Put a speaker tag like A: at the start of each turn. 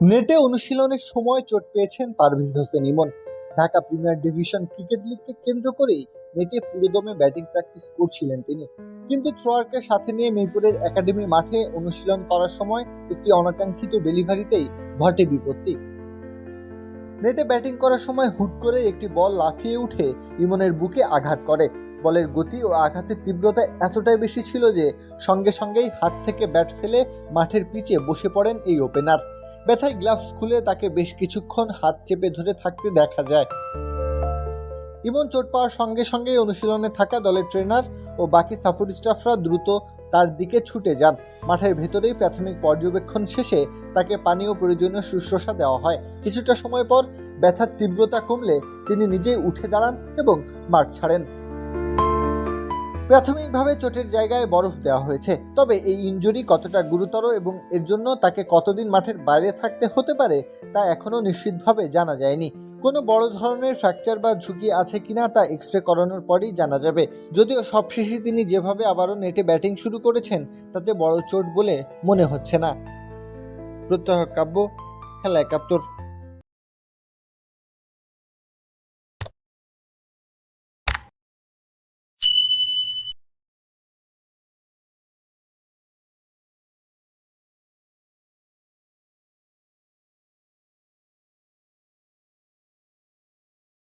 A: নেটে অনুশীলনের সময় চোট পেয়েছেন Parvez Hossain Emon. Dhaka premier division cricket লিগকে কেন্দ্র করেই নেটে পুরোদমে ব্যাটিং প্র্যাকটিস করছিলেন তিনি। কিন্তু থ্রোয়ারকে সাথে নিয়ে মিরপুরের একাডেমি মাঠে অনুশীলন করার সময় একটি অনাকাঙ্ক্ষিত ডেলিভারিতেই ঘটে বিপত্তি। নেটে ব্যাটিং করার সময় হুট করে একটি বল লাফিয়ে উঠে ইমনের বুকে আঘাত করে। বলের গতি ও আঘাতের তীব্রতা এতটাই বেশি ছিল যে সঙ্গে সঙ্গেই হাত থেকে ব্যাট ফেলে মাঠের পিচে বসে পড়েন এই ওপেনার। ব্যথায় গ্লাভস খুলে তাকে বেশ কিছুক্ষণ হাত চেপে ধরে থাকতে দেখা যায়। ইমন চোট পাওয়ার সঙ্গে সঙ্গেই অনুশীলনে থাকা দলের ট্রেনার ও বাকি সাপোর্ট স্টাফরা দ্রুত তার দিকে ছুটে যান। মাঠের ভেতরেই প্রাথমিক পর্যবেক্ষণ শেষে তাকে পানি ও প্রয়োজনীয় শুশ্রূষা দেওয়া হয়। কিছুটা সময় পর ব্যথার তীব্রতা কমলে তিনি নিজেই উঠে দাঁড়ান এবং মাঠ ছাড়েন। প্রাথমিকভাবে চোটের জায়গায় বরফ দেওয়া হয়েছে, তবে এই ইনজুরি কতটা গুরুতর এবং এর জন্য তাকে কতদিন মাঠের বাইরে থাকতে হতে পারে তা এখনও নিশ্চিতভাবে জানা যায়নি। কোনো বড় ধরনের ফ্র্যাকচার বা ঝুঁকি আছে কিনা তা এক্স-রে করানোর পরেই জানা যাবে। যদিও সবশেষে তিনি যেভাবে আবারও নেটে ব্যাটিং শুরু করেছেন তাতে বড় চোট বলে মনে হচ্ছে না। প্রত্যহ কাব্য, খেলা ৭১।